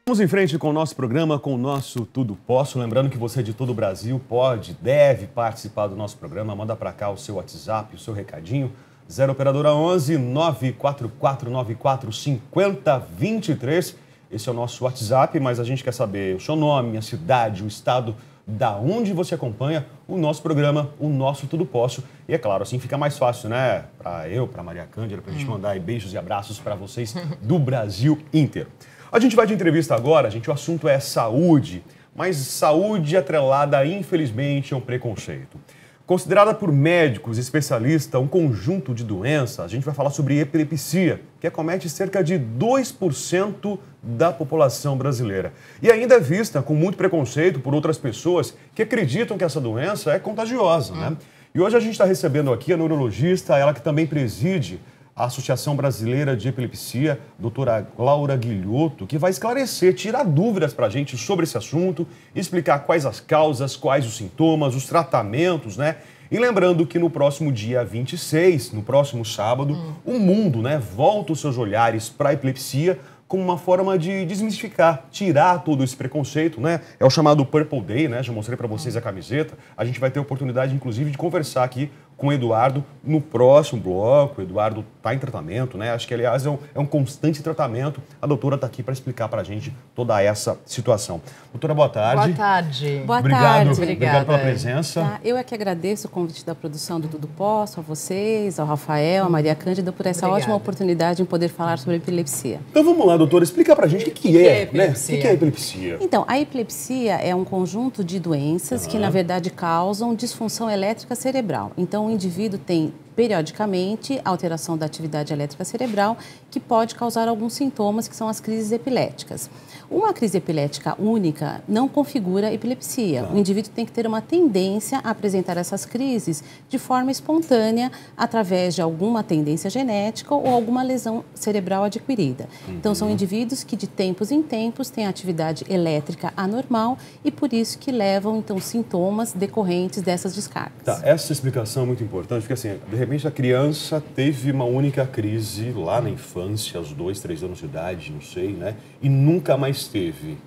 Vamos em frente com o nosso programa, com o nosso Tudo Posso. Lembrando que você de todo o Brasil pode, deve participar do nosso programa. Manda para cá o seu WhatsApp, o seu recadinho. 0 operadora 11 94494 5023. Esse é o nosso WhatsApp, mas a gente quer saber o seu nome, a cidade, o estado da onde você acompanha o nosso programa, o nosso Tudo Posso. E é claro, assim fica mais fácil, né? Para Maria Cândida, para a gente mandar aí beijos e abraços para vocês do Brasil inteiro. A gente vai de entrevista agora, gente, o assunto é saúde, mas saúde atrelada, infelizmente, a um preconceito. Considerada por médicos e especialistas um conjunto de doenças, a gente vai falar sobre epilepsia, que acomete cerca de 2% da população brasileira. E ainda é vista com muito preconceito por outras pessoas que acreditam que essa doença é contagiosa, né? E hoje a gente está recebendo aqui a neurologista, ela que também preside a Associação Brasileira de Epilepsia, doutora Laura Guilhoto, que vai esclarecer, tirar dúvidas para a gente sobre esse assunto, explicar quais as causas, quais os sintomas, os tratamentos, né? E lembrando que no próximo dia 26, no próximo sábado, o mundo, né, volta os seus olhares para a epilepsia como uma forma de desmistificar, tirar todo esse preconceito, né? É o chamado Purple Day, né? Já mostrei para vocês a camiseta. A gente vai ter a oportunidade, inclusive, de conversar aqui com o Eduardo no próximo bloco. O Eduardo está em tratamento, né? Acho que, aliás, é um constante tratamento. A doutora está aqui para explicar para a gente toda essa situação. Doutora, boa tarde. Boa tarde. Boa tarde. Obrigado pela presença. Tá, eu é que agradeço o convite da produção do Tudo Posso, a vocês, ao Rafael, a Maria Cândida, por essa ótima oportunidade em poder falar sobre epilepsia. Então vamos lá, doutora, explica pra gente o que é epilepsia. Né? O que é epilepsia? Então, a epilepsia é um conjunto de doenças que, na verdade, causam disfunção elétrica cerebral. Então, o indivíduo tem, periodicamente, alteração da atividade elétrica cerebral que pode causar alguns sintomas, que são as crises epiléticas. Uma crise epilética única não configura epilepsia. O indivíduo tem que ter uma tendência a apresentar essas crises de forma espontânea, através de alguma tendência genética ou alguma lesão cerebral adquirida. Então, são indivíduos que de tempos em tempos têm atividade elétrica anormal e por isso que levam, então, sintomas decorrentes dessas descargas. Tá, essa explicação é muito importante, porque assim, de repente a criança teve uma única crise lá na infância, aos 2, 3 anos de idade, não sei, né? E nunca mais teve.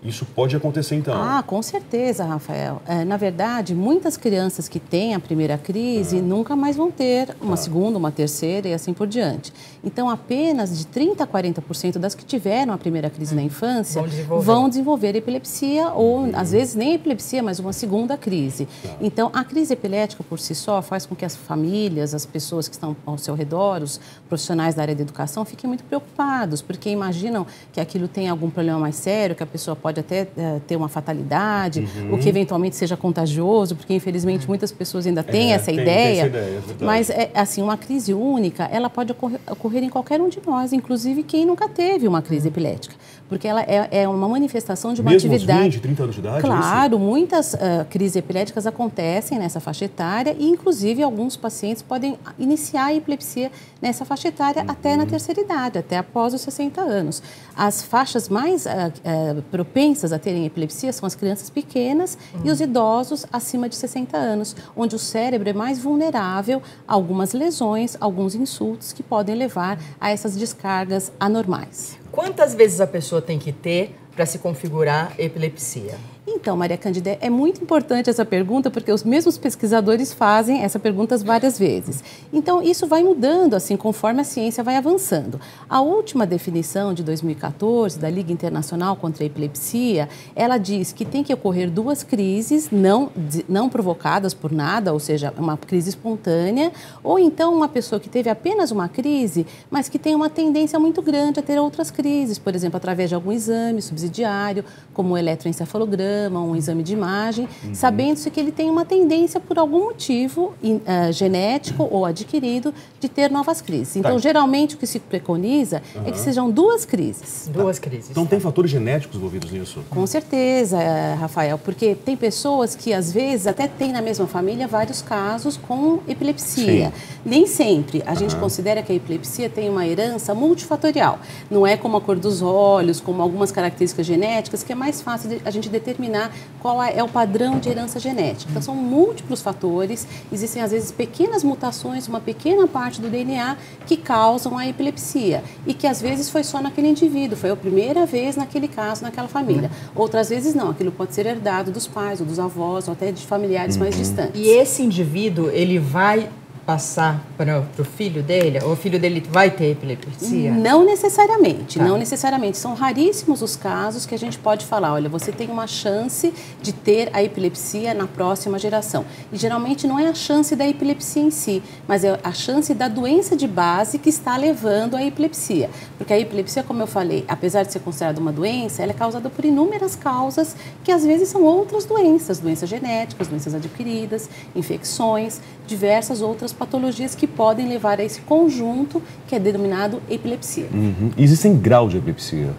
Isso pode acontecer, então? Ah, com certeza, Rafael. Na verdade, muitas crianças que têm a primeira crise nunca mais vão ter uma segunda, uma terceira e assim por diante. Então, apenas de 30% a 40% das que tiveram a primeira crise na infância vão desenvolver epilepsia ou, às vezes, nem epilepsia, mas uma segunda crise. Então, a crise epilética, por si só, faz com que as famílias, as pessoas que estão ao seu redor, os profissionais da área da educação, fiquem muito preocupados, porque imaginam que aquilo tem algum problema mais sério, que a pessoa pode até ter uma fatalidade, ou que eventualmente seja contagioso, porque infelizmente muitas pessoas ainda têm essa ideia. Mas, assim, uma crise única, ela pode ocorrer em qualquer um de nós, inclusive quem nunca teve uma crise epilética, porque ela é uma manifestação de uma atividade... Mesmo aos 20, 30 anos de idade? Claro, muitas crises epiléticas acontecem nessa faixa etária e, inclusive, alguns pacientes podem iniciar a epilepsia nessa faixa etária até na terceira idade, até após os 60 anos. As faixas mais propensas a terem epilepsia são as crianças pequenas e os idosos acima de 60 anos, onde o cérebro é mais vulnerável a algumas lesões, alguns insultos que podem levar a essas descargas anormais. Quantas vezes a pessoa tem que ter para se configurar epilepsia? Então, Maria Cândida, é muito importante essa pergunta, porque os mesmos pesquisadores fazem essa pergunta várias vezes. Então, isso vai mudando, assim, conforme a ciência vai avançando. A última definição de 2014 da Liga Internacional contra a Epilepsia, ela diz que tem que ocorrer 2 crises não provocadas por nada, ou seja, uma crise espontânea, ou então uma pessoa que teve apenas uma crise, mas que tem uma tendência muito grande a ter outras crises, por exemplo, através de algum exame subsidiário, como o eletroencefalograma, um exame de imagem, sabendo-se que ele tem uma tendência, por algum motivo genético ou adquirido, de ter novas crises. Então, geralmente, o que se preconiza é que sejam 2 crises. 2 crises. Então, tem fatores genéticos envolvidos nisso? Com certeza, Rafael, porque tem pessoas que, às vezes, até têm na mesma família vários casos com epilepsia. Nem sempre. A gente considera que a epilepsia tem uma herança multifatorial. Não é como a cor dos olhos, como algumas características genéticas, que é mais fácil de a gente determinar determinar qual é o padrão de herança genética. Então, são múltiplos fatores, existem às vezes pequenas mutações, uma pequena parte do DNA que causam a epilepsia e que às vezes foi só naquele indivíduo, foi a primeira vez naquele caso, naquela família. Outras vezes não, aquilo pode ser herdado dos pais ou dos avós ou até de familiares mais distantes. E esse indivíduo, ele vai passar para o filho dele? Ou o filho dele vai ter epilepsia? Não necessariamente, não necessariamente. São raríssimos os casos que a gente pode falar, olha, você tem uma chance de ter a epilepsia na próxima geração. E geralmente não é a chance da epilepsia em si, mas é a chance da doença de base que está levando à epilepsia. Porque a epilepsia, como eu falei, apesar de ser considerada uma doença, ela é causada por inúmeras causas que às vezes são outras doenças genéticas, doenças adquiridas, infecções, diversas outras patologias que podem levar a esse conjunto que é denominado epilepsia. Existem graus de epilepsia?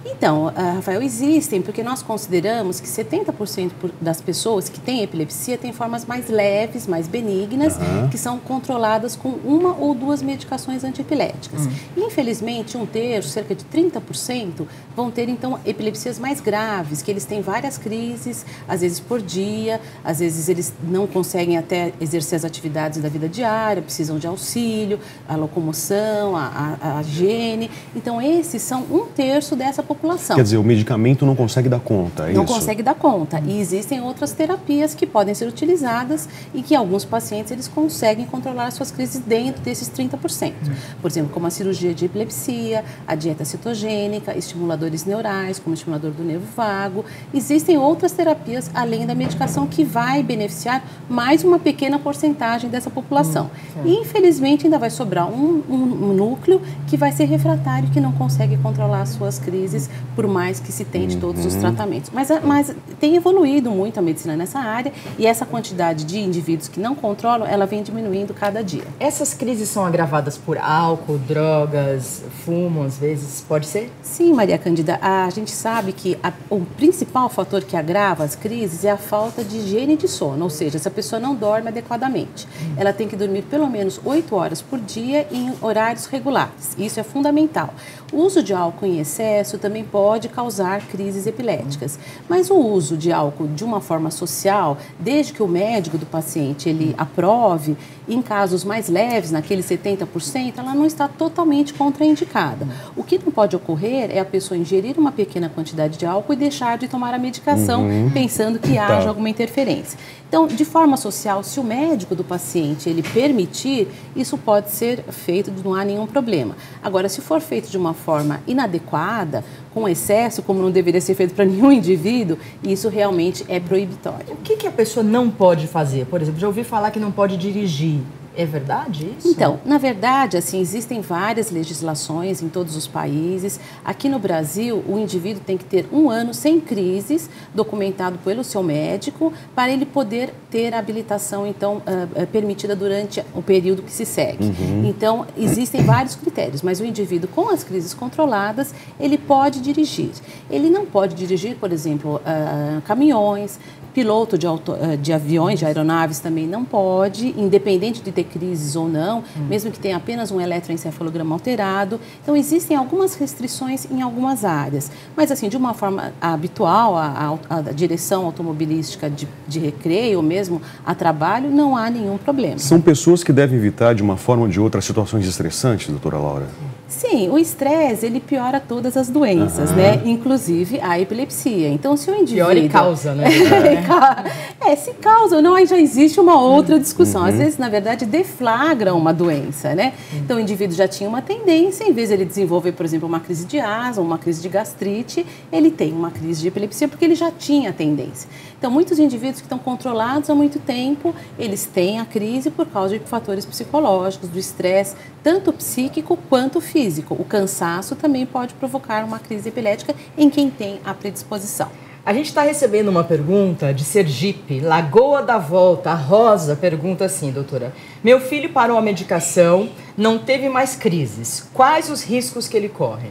Então, Rafael, existem, porque nós consideramos que 70% das pessoas que têm epilepsia têm formas mais leves, mais benignas, que são controladas com uma ou duas medicações antiepiléticas. Infelizmente, um terço, cerca de 30%, vão ter, então, epilepsias mais graves, que eles têm várias crises, às vezes por dia, às vezes eles não conseguem até exercer as atividades da vida diária, precisam de auxílio, a locomoção, a higiene. Então, esses são um terço dessa população. Quer dizer, o medicamento não consegue dar conta, é não isso? Não consegue dar conta. E existem outras terapias que podem ser utilizadas e que alguns pacientes eles conseguem controlar as suas crises dentro desses 30%. Por exemplo, como a cirurgia de epilepsia, a dieta cetogênica, estimuladores neurais, como o estimulador do nervo vago. Existem outras terapias além da medicação que vai beneficiar mais uma pequena porcentagem dessa população. E, infelizmente, ainda vai sobrar um núcleo que vai ser refratário, que não consegue controlar as suas crises, por mais que se tente todos os tratamentos. Mas tem evoluído muito a medicina nessa área e essa quantidade de indivíduos que não controlam, ela vem diminuindo cada dia. Essas crises são agravadas por álcool, drogas, fumo, às vezes, pode ser? Sim, Maria Cândida, a gente sabe que o principal fator que agrava as crises é a falta de higiene de sono, ou seja, essa pessoa não dorme adequadamente. Ela tem que dormir pelo menos 8 horas por dia em horários regulares, isso é fundamental. O uso de álcool em excesso também pode causar crises epiléticas, mas o uso de álcool de uma forma social, desde que o médico do paciente ele aprove, em casos mais leves, naqueles 70%, ela não está totalmente contraindicada. O que não pode ocorrer é a pessoa ingerir uma pequena quantidade de álcool e deixar de tomar a medicação, pensando que haja alguma interferência. Então, de forma social, se o médico do paciente ele permitir, isso pode ser feito, não há nenhum problema. Agora, se for feito de uma forma inadequada, com excesso, como não deveria ser feito para nenhum indivíduo, isso realmente é proibitório. O que a pessoa não pode fazer? Por exemplo, já ouvi falar que não pode dirigir. É verdade isso? Então, na verdade, assim, existem várias legislações em todos os países. Aqui no Brasil, o indivíduo tem que ter 1 ano sem crises, documentado pelo seu médico, para ele poder ter a habilitação, então, permitida durante o período que se segue. Então, existem vários critérios, mas o indivíduo com as crises controladas, ele pode dirigir. Ele não pode dirigir, por exemplo, caminhões, piloto de aviões, de aeronaves também não pode, independente de ter crises ou não, mesmo que tenha apenas um eletroencefalograma alterado. Então, existem algumas restrições em algumas áreas. Mas, assim, de uma forma habitual, a direção automobilística de recreio ou mesmo a trabalho, não há nenhum problema. São pessoas que devem evitar, de uma forma ou de outra, situações estressantes, doutora Laura? Sim, o estresse, ele piora todas as doenças, né? Inclusive a epilepsia. Então, se o indivíduo... Piora e causa, né? Se causa ou não, aí já existe uma outra discussão. Às vezes, na verdade, deflagra uma doença, né? Então, o indivíduo já tinha uma tendência, em vez de ele desenvolver, por exemplo, uma crise de asma, uma crise de gastrite, ele tem uma crise de epilepsia porque ele já tinha a tendência. Então, muitos indivíduos que estão controlados há muito tempo, eles têm a crise por causa de fatores psicológicos, do estresse, tanto psíquico quanto físico. O cansaço também pode provocar uma crise epilética em quem tem a predisposição. A gente está recebendo uma pergunta de Sergipe, Lagoa da Volta. A Rosa pergunta assim, doutora. Meu filho parou a medicação, não teve mais crises. Quais os riscos que ele corre?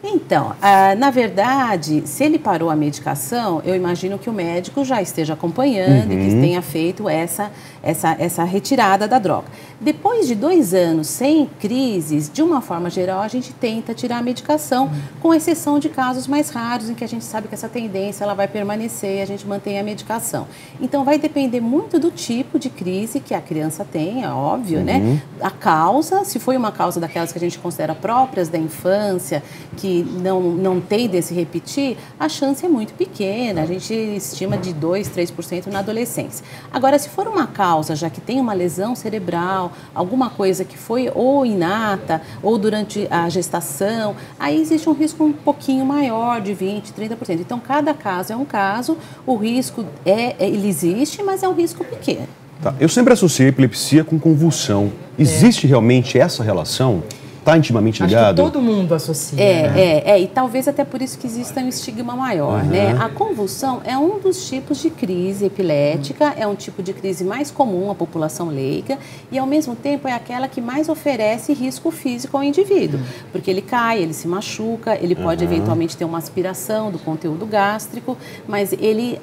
Então, na verdade, se ele parou a medicação, eu imagino que o médico já esteja acompanhando e que tenha feito essa retirada da droga. Depois de 2 anos sem crises, de uma forma geral, a gente tenta tirar a medicação, com exceção de casos mais raros, em que a gente sabe que essa tendência ela vai permanecer e a gente mantém a medicação. Então, vai depender muito do tipo de crise que a criança tem, é óbvio, né? A causa, se foi uma causa daquelas que a gente considera próprias da infância, que não tendem a se repetir, a chance é muito pequena, a gente estima de 2%, 3% na adolescência. Agora, se for uma causa, já que tem uma lesão cerebral, alguma coisa que foi ou inata ou durante a gestação, aí existe um risco um pouquinho maior, de 20%, 30%. Então, cada caso é um caso, o risco ele existe, mas é um risco pequeno. Tá. Eu sempre associei epilepsia com convulsão. Existe realmente essa relação? Está intimamente ligado? Acho que todo mundo associa. né? E talvez até por isso que exista um estigma maior, né? A convulsão é um dos tipos de crise epilética, é um tipo de crise mais comum à população leiga e, ao mesmo tempo, é aquela que mais oferece risco físico ao indivíduo, porque ele cai, ele se machuca, ele pode eventualmente ter uma aspiração do conteúdo gástrico, mas ele,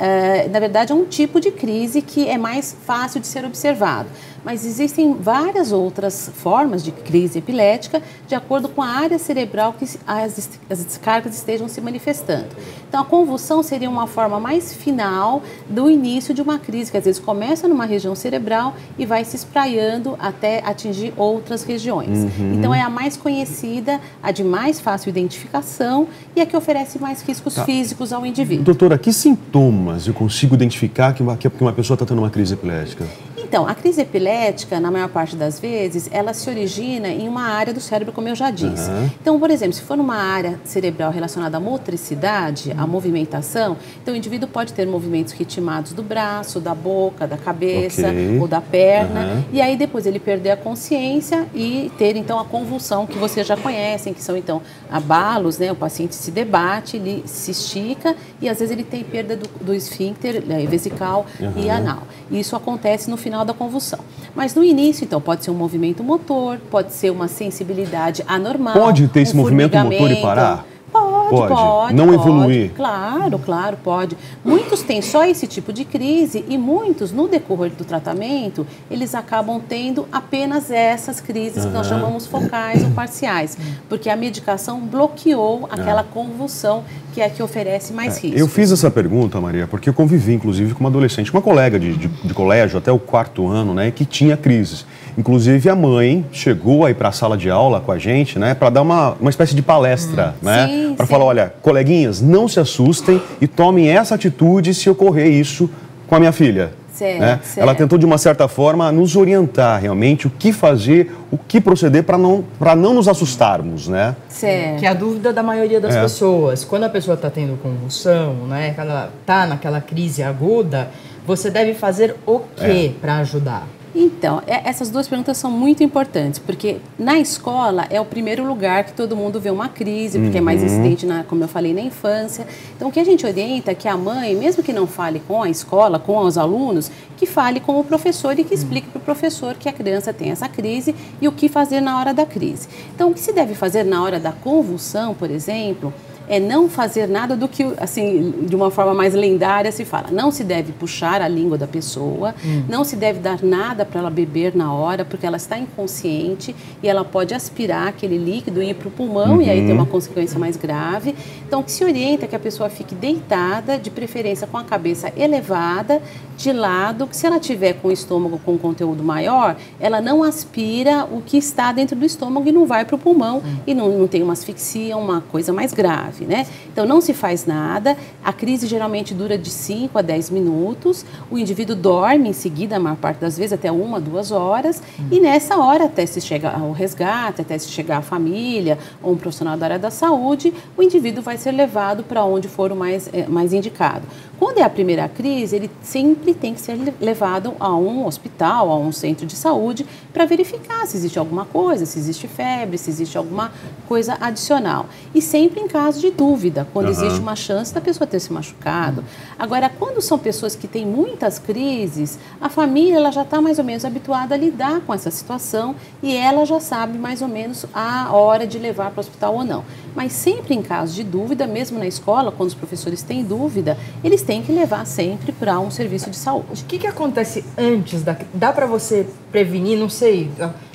na verdade, é um tipo de crise que é mais fácil de ser observado. Mas existem várias outras formas de crise epilética de acordo com a área cerebral que as descargas estejam se manifestando. Então, a convulsão seria uma forma mais final do início de uma crise, que às vezes começa numa região cerebral e vai se espraiando até atingir outras regiões. Então, é a mais conhecida, a de mais fácil identificação e a que oferece mais riscos físicos ao indivíduo. Doutora, que sintomas eu consigo identificar que uma pessoa está tendo uma crise epilética? Então, a crise epilética, na maior parte das vezes, ela se origina em uma área do cérebro, como eu já disse. Então, por exemplo, se for numa área cerebral relacionada à motricidade, à movimentação, então o indivíduo pode ter movimentos ritmados do braço, da boca, da cabeça ou da perna, e aí depois ele perder a consciência e ter, então, a convulsão que vocês já conhecem, que são, então, abalos, né? O paciente se debate, ele se estica e, às vezes, ele tem perda do esfíncter vesical e anal. E isso acontece no final da convulsão. Mas no início, então, pode ser um movimento motor, pode ser uma sensibilidade anormal. Pode ter esse movimento motor e parar? Pode. Não evoluir? Claro, pode. Muitos têm só esse tipo de crise e muitos, no decorrer do tratamento, eles acabam tendo apenas essas crises que nós chamamos focais ou parciais, porque a medicação bloqueou aquela convulsão que é a que oferece mais risco. Eu fiz essa pergunta, Maria, porque eu convivi, inclusive, com uma adolescente, uma colega de colégio até o 4º ano, né, que tinha crises. Inclusive, a mãe chegou aí para a sala de aula com a gente, né, para dar uma espécie de palestra, né, para falar, olha, coleguinhas, não se assustem e tomem essa atitude se ocorrer isso com a minha filha. Certo. Ela tentou, de uma certa forma, nos orientar realmente o que fazer, o que proceder para não nos assustarmos, né? Certo. Que é a dúvida da maioria das pessoas. Quando a pessoa está tendo convulsão, né, quando ela está naquela crise aguda, você deve fazer o quê para ajudar? Então, essas duas perguntas são muito importantes, porque na escola é o primeiro lugar que todo mundo vê uma crise, porque é mais incidente, como eu falei, na infância. Então, o que a gente orienta é que a mãe, mesmo que não fale com a escola, com os alunos, que fale com o professor e que explique para o professor que a criança tem essa crise e o que fazer na hora da crise. Então, o que se deve fazer na hora da convulsão, por exemplo, é não fazer nada do que, assim, de uma forma mais lendária se fala. Não se deve puxar a língua da pessoa, não se deve dar nada para ela beber na hora, porque ela está inconsciente e ela pode aspirar aquele líquido e ir para o pulmão e aí ter uma consequência mais grave. Então, o que se orienta é que a pessoa fique deitada, de preferência com a cabeça elevada, de lado, que se ela tiver com o estômago com conteúdo maior, ela não aspira o que está dentro do estômago e não vai para o pulmão e não tem uma asfixia, uma coisa mais grave, né? Então, não se faz nada, a crise geralmente dura de 5 a 10 minutos, o indivíduo dorme em seguida, a maior parte das vezes, até 1 a 2 horas, e nessa hora, até se chegar ao resgate, até se chegar a família ou um profissional da área da saúde, o indivíduo vai ser levado para onde for o mais indicado. Quando é a primeira crise, ele sempre tem que ser levado a um hospital, a um centro de saúde, para verificar se existe alguma coisa, se existe febre, se existe alguma coisa adicional. E sempre em caso de dúvida, quando existe uma chance da pessoa ter se machucado. Agora, quando são pessoas que têm muitas crises, a família ela já está mais ou menos habituada a lidar com essa situação e ela já sabe mais ou menos a hora de levar para o hospital ou não. Mas sempre em caso de dúvida, mesmo na escola, quando os professores têm dúvida, eles têm que levar sempre para um serviço de saúde. O que acontece antes? Dá para você prevenir, não sei...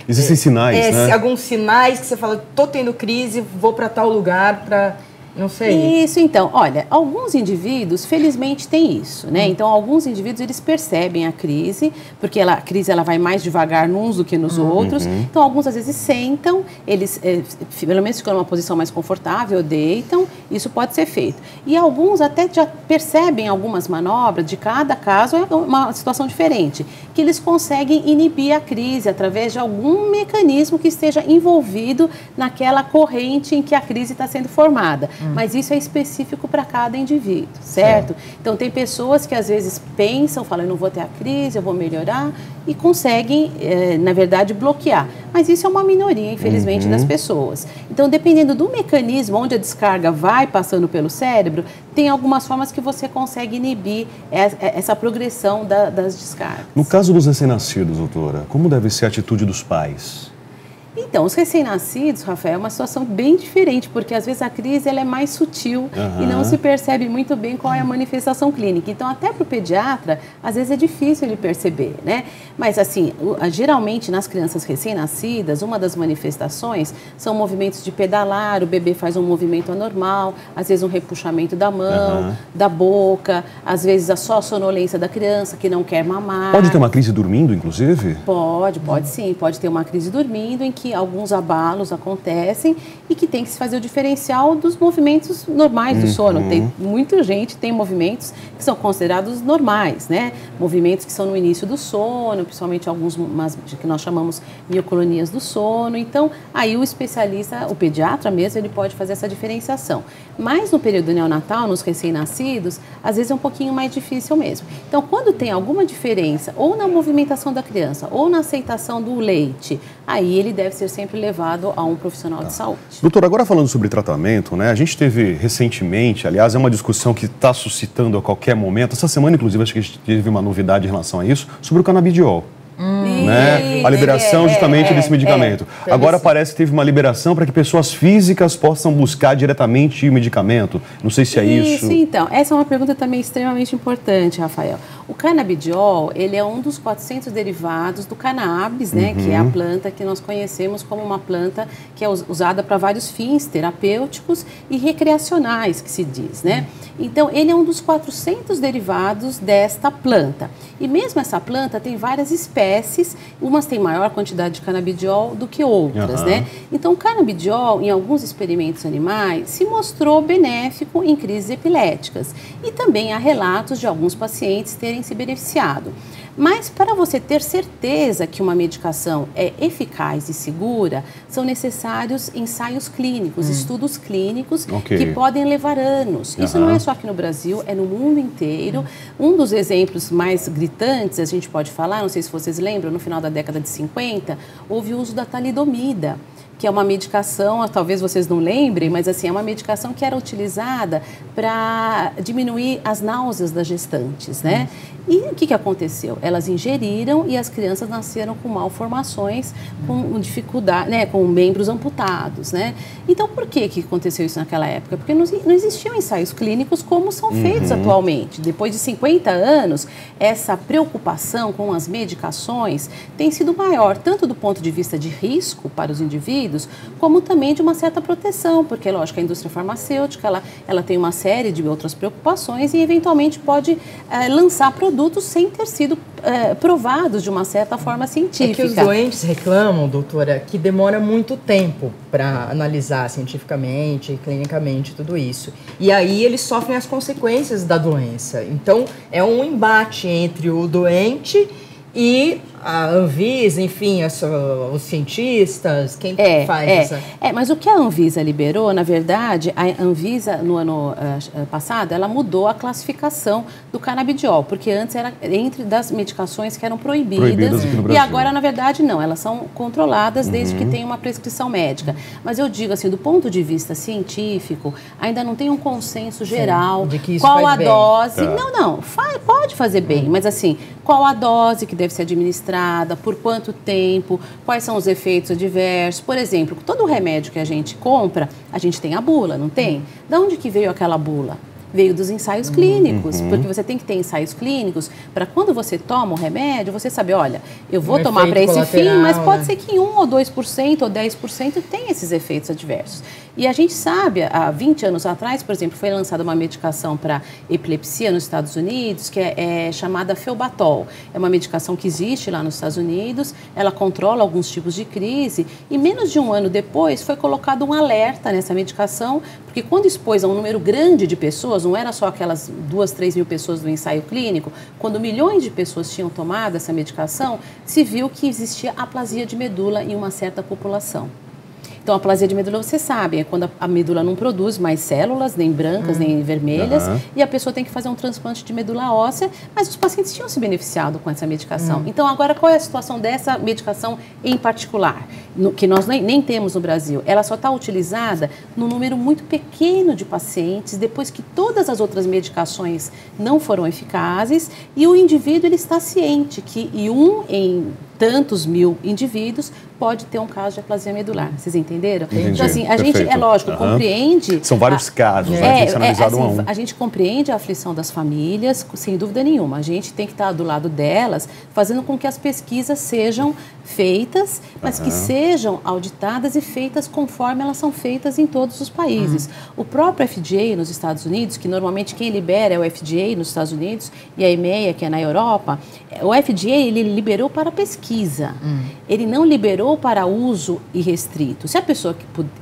Existem sinais, né? Alguns sinais que você fala, tô tendo crise, vou para tal lugar para... Não sei. Isso, então, olha, alguns indivíduos, felizmente, têm isso, né? Então, alguns indivíduos, eles percebem a crise, porque a crise ela vai mais devagar nos do que nos outros. Então, alguns, às vezes, sentam, eles, pelo menos, ficam numa posição mais confortável, deitam, isso pode ser feito. E alguns até já percebem algumas manobras, de cada caso é uma situação diferente, que eles conseguem inibir a crise através de algum mecanismo que esteja envolvido naquela corrente em que a crise está sendo formada. Mas isso é específico para cada indivíduo, certo? Então, tem pessoas que às vezes pensam, falam, eu não vou ter a crise, eu vou melhorar, e conseguem, na verdade, bloquear. Mas isso é uma minoria, infelizmente, das pessoas. Então, dependendo do mecanismo onde a descarga vai passando pelo cérebro, tem algumas formas que você consegue inibir essa progressão das descargas. No caso dos recém-nascidos, doutora, como deve ser a atitude dos pais? Então, os recém-nascidos, Rafael, é uma situação bem diferente, porque às vezes a crise ela é mais sutil e não se percebe muito bem qual é a manifestação clínica. Então, até para o pediatra, às vezes é difícil ele perceber, né? Mas, assim, geralmente nas crianças recém-nascidas, uma das manifestações são movimentos de pedalar, o bebê faz um movimento anormal, às vezes um repuxamento da mão, da boca, às vezes a só sonolência da criança que não quer mamar. Pode ter uma crise dormindo, inclusive? Pode sim. Pode ter uma crise dormindo em que alguns abalos acontecem e que tem que se fazer o diferencial dos movimentos normais do sono. Muita gente tem movimentos que são considerados normais, né? Movimentos que são no início do sono, principalmente alguns que nós chamamos miocolonias do sono. Então, aí o especialista, o pediatra mesmo, ele pode fazer essa diferenciação. Mas no período neonatal, nos recém-nascidos, às vezes é um pouquinho mais difícil mesmo. Então, quando tem alguma diferença, ou na movimentação da criança, ou na aceitação do leite, aí ele deve ser sempre levado a um profissional de saúde. Doutor, agora falando sobre tratamento, né? A gente teve recentemente, aliás, é uma discussão que está suscitando a qualquer momento. Essa semana, inclusive, acho que a gente teve uma novidade em relação a isso, sobre o canabidiol. Né? A liberação justamente desse medicamento. Agora parece que teve uma liberação para que pessoas físicas possam buscar diretamente o medicamento. Não sei se é isso. Isso, então. Essa é uma pergunta também extremamente importante, Rafael. O canabidiol, ele é um dos 400 derivados do cannabis, né? Que é a planta que nós conhecemos como uma planta que é usada para vários fins terapêuticos e recreacionais, que se diz, né? Então, ele é um dos 400 derivados desta planta. E mesmo essa planta tem várias espécies, umas têm maior quantidade de canabidiol do que outras, né? Então, o canabidiol, em alguns experimentos animais, se mostrou benéfico em crises epiléticas. E também há relatos de alguns pacientes terem se beneficiado. Mas para você ter certeza que uma medicação é eficaz e segura, são necessários ensaios clínicos, estudos clínicos que podem levar anos. Isso não é só aqui no Brasil, é no mundo inteiro. Um dos exemplos mais gritantes, a gente pode falar, não sei se vocês lembram, no final da década de 50, houve o uso da talidomida, que é uma medicação, talvez vocês não lembrem, mas assim, é uma medicação que era utilizada para diminuir as náuseas das gestantes, né? E o que aconteceu? Elas ingeriram e as crianças nasceram com malformações, com dificuldade, né, com membros amputados, né? Então, por que aconteceu isso naquela época? Porque não existiam ensaios clínicos como são feitos atualmente. Depois de 50 anos, essa preocupação com as medicações tem sido maior, tanto do ponto de vista de risco para os indivíduos, como também de uma certa proteção, porque, lógico, a indústria farmacêutica, ela tem uma série de outras preocupações e, eventualmente, pode lançar produtos sem ter sido provados de uma certa forma científica. É que os doentes reclamam, doutora, que demora muito tempo para analisar cientificamente, clinicamente, tudo isso. E aí eles sofrem as consequências da doença. Então, é um embate entre o doente e a Anvisa, enfim, os cientistas, quem faz essa... Mas o que a Anvisa liberou, na verdade, a Anvisa, no ano passado, ela mudou a classificação do canabidiol, porque antes era entre das medicações que eram proibidas aqui no Brasil. E agora, na verdade, não, elas são controladas desde que tenha uma prescrição médica. Mas eu digo assim, do ponto de vista científico, ainda não tem um consenso geral de que isso qual faz a bem. dose... Não, pode fazer bem, mas assim, qual a dose que deve ser administrada, administrada, por quanto tempo, quais são os efeitos adversos. Por exemplo, todo remédio que a gente compra, a gente tem a bula, não tem? De onde que veio aquela bula? Veio dos ensaios clínicos, porque você tem que ter ensaios clínicos para quando você toma o remédio, você sabe, olha, eu vou tomar para esse fim, mas pode ser que 1 ou 2% ou 10% tenha esses efeitos adversos. E a gente sabe, há 20 anos atrás, por exemplo, foi lançada uma medicação para epilepsia nos Estados Unidos, que é chamada Felbatol. É uma medicação que existe lá nos Estados Unidos, ela controla alguns tipos de crise, e menos de um ano depois foi colocado um alerta nessa medicação, porque quando expôs a um número grande de pessoas, não era só aquelas 2, 3 mil pessoas do ensaio clínico, quando milhões de pessoas tinham tomado essa medicação, se viu que existia aplasia de medula em uma certa população. Então, a aplasia de medula, você sabe, é quando a medula não produz mais células, nem brancas, nem vermelhas, e a pessoa tem que fazer um transplante de medula óssea, mas os pacientes tinham se beneficiado com essa medicação. Então, agora, qual é a situação dessa medicação em particular, que nós nem temos no Brasil? Ela só está utilizada num número muito pequeno de pacientes, depois que todas as outras medicações não foram eficazes, e o indivíduo ele está ciente que em tantos mil indivíduos pode ter um caso de aplasia medular. Vocês entenderam? Entendi. Então, assim, a gente, é lógico, compreende... São vários casos, né? Tem que ser analisado um a um. A gente compreende a aflição das famílias, sem dúvida nenhuma. A gente tem que estar do lado delas, fazendo com que as pesquisas sejam feitas, mas que sejam auditadas e feitas conforme elas são feitas em todos os países. O próprio FDA nos Estados Unidos, que normalmente quem libera é o FDA nos Estados Unidos e a EMEA, que é na Europa, o FDA ele liberou para pesquisa. Ele não liberou para uso irrestrito. Se a pessoa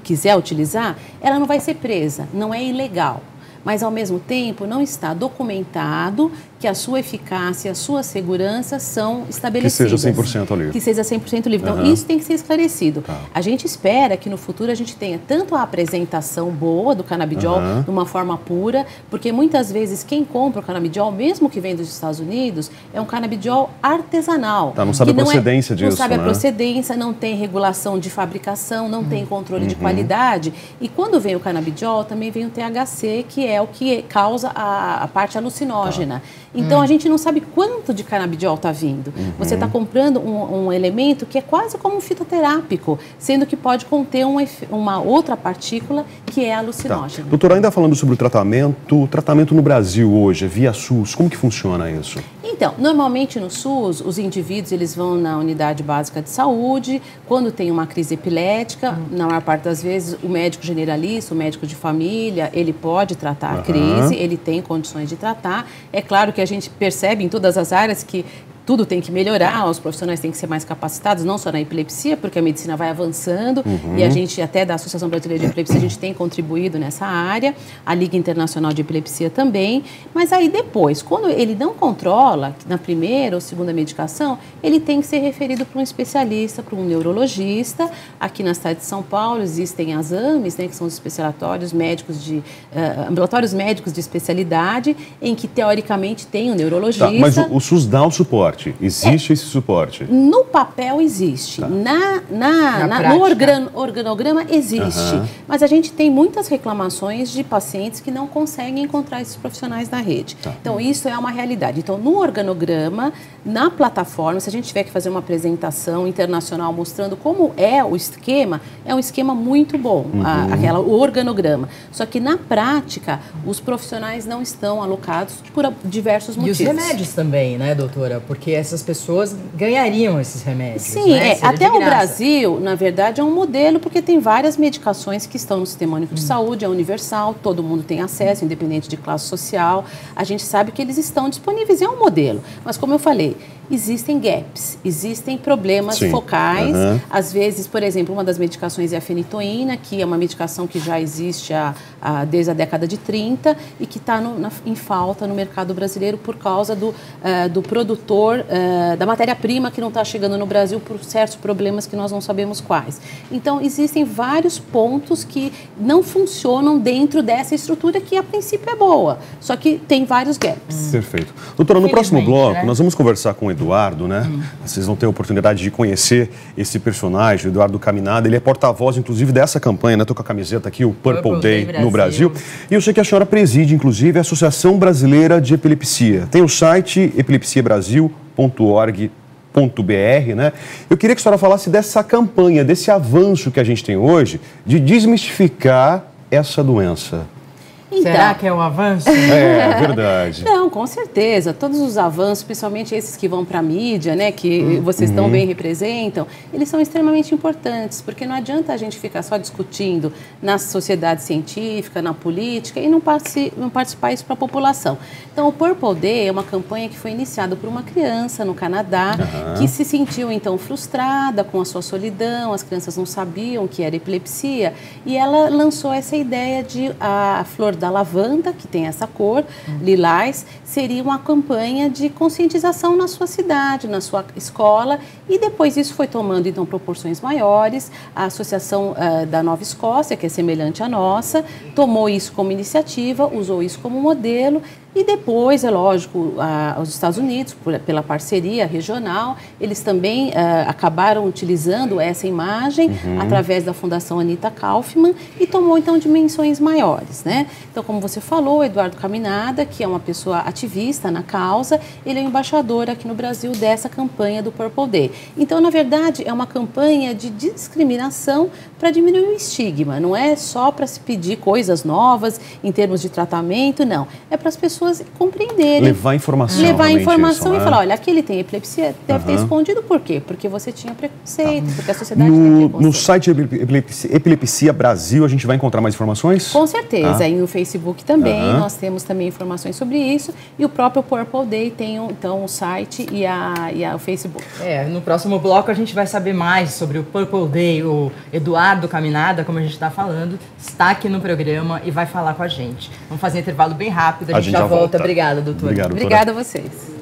quiser utilizar, ela não vai ser presa, não é ilegal. Mas, ao mesmo tempo, não está documentado que a sua eficácia, a sua segurança são estabelecidas. Que seja 100% livre. Que seja 100% livre. Então, isso tem que ser esclarecido. A gente espera que no futuro a gente tenha tanto a apresentação boa do canabidiol, de uma forma pura, porque muitas vezes quem compra o canabidiol, mesmo que vem dos Estados Unidos, é um canabidiol artesanal. Não sabe a procedência disso, não sabe a procedência, não tem regulação de fabricação, não tem controle de qualidade. E quando vem o canabidiol, também vem o THC, que é o que causa a parte alucinógena. Então, a gente não sabe quanto de canabidiol está vindo. Você está comprando um elemento que é quase como um fitoterápico, sendo que pode conter uma outra partícula que é alucinógena. Doutora, ainda falando sobre o tratamento no Brasil hoje, via SUS, como que funciona isso? Então, normalmente no SUS, os indivíduos eles vão na unidade básica de saúde, quando tem uma crise epilética, na maior parte das vezes o médico generalista, o médico de família, ele pode tratar a crise, ele tem condições de tratar. É claro que a gente percebe em todas as áreas que tudo tem que melhorar, os profissionais têm que ser mais capacitados, não só na epilepsia, porque a medicina vai avançando e a gente, até da Associação Brasileira de Epilepsia, a gente tem contribuído nessa área, a Liga Internacional de Epilepsia também, mas aí depois, quando ele não controla, na primeira ou segunda medicação, ele tem que ser referido para um especialista, para um neurologista. Aqui na cidade de São Paulo existem as AMES, né, que são os ambulatórios médicos de especialidade, em que teoricamente tem um neurologista. Mas o SUS dá o suporte? Existe esse suporte? No papel existe, no organograma existe, mas a gente tem muitas reclamações de pacientes que não conseguem encontrar esses profissionais na rede. Então, isso é uma realidade. Então, no organograma, na plataforma, se a gente tiver que fazer uma apresentação internacional mostrando como é o esquema, é um esquema muito bom, o organograma. Só que, na prática, os profissionais não estão alocados por diversos motivos. E os remédios também, né, doutora? Porque essas pessoas ganhariam esses remédios. Sim, né? Até o Brasil, na verdade, é um modelo, porque tem várias medicações que estão no Sistema Único de Saúde, é universal, todo mundo tem acesso, independente de classe social. A gente sabe que eles estão disponíveis, é um modelo. Mas, como eu falei, existem gaps, existem problemas focais. Às vezes, por exemplo, uma das medicações é a fenitoína, que é uma medicação que já existe desde a década de 30 e que está em falta no mercado brasileiro por causa do produtor, da matéria-prima que não está chegando no Brasil por certos problemas que nós não sabemos quais. Então, existem vários pontos que não funcionam dentro dessa estrutura que, a princípio, é boa, só que tem vários gaps. Perfeito. Doutora, no próximo bloco, nós vamos conversar com o Eduardo, né? Vocês vão ter a oportunidade de conhecer esse personagem, o Eduardo Caminada. Ele é porta-voz, inclusive, dessa campanha, né? Estou com a camiseta aqui, o Purple Day no Brasil. E eu sei que a senhora preside, inclusive, a Associação Brasileira de Epilepsia. Tem o site epilepsiabrasil.org.br. né? Eu queria que a senhora falasse dessa campanha, desse avanço que a gente tem hoje de desmistificar essa doença. Então, será que é um avanço? É verdade. Não, com certeza. Todos os avanços, principalmente esses que vão para a mídia, né, que vocês tão bem representam, eles são extremamente importantes, porque não adianta a gente ficar só discutindo na sociedade científica, na política e não participar isso para a população. Então, o Purple Day é uma campanha que foi iniciada por uma criança no Canadá que se sentiu, então, frustrada com a sua solidão, as crianças não sabiam o que era epilepsia e ela lançou essa ideia de a flor da lavanda, que tem essa cor, lilás, seria uma campanha de conscientização na sua cidade, na sua escola, e depois isso foi tomando, então, proporções maiores. A Associação da Nova Escócia, que é semelhante à nossa, tomou isso como iniciativa, usou isso como modelo, e depois, é lógico, os Estados Unidos, pela parceria regional, eles também acabaram utilizando essa imagem através da Fundação Anita Kaufman e tomou, então, dimensões maiores, né? Então, como você falou, o Eduardo Caminada, que é uma pessoa ativista na causa, ele é o embaixador aqui no Brasil dessa campanha do Purple Day. Então, na verdade, é uma campanha de discriminação para diminuir o estigma. Não é só para se pedir coisas novas em termos de tratamento, não. É para as pessoas compreenderem. Levar informação. Levar informação isso, e falar, olha, aqui ele tem epilepsia, deve ter escondido por quê? Porque você tinha preconceito, porque a sociedade tem preconceito. No site Epilepsia Brasil, a gente vai encontrar mais informações? Com certeza. E no Facebook também, nós temos também informações sobre isso. E o próprio Purple Day tem, então, o site e o Facebook. No próximo bloco a gente vai saber mais sobre o Purple Day. O Eduardo Caminada, como a gente está falando, está aqui no programa e vai falar com a gente. Vamos fazer um intervalo bem rápido, a gente já volta. Obrigada, doutora. Obrigado, doutora. Obrigada a vocês.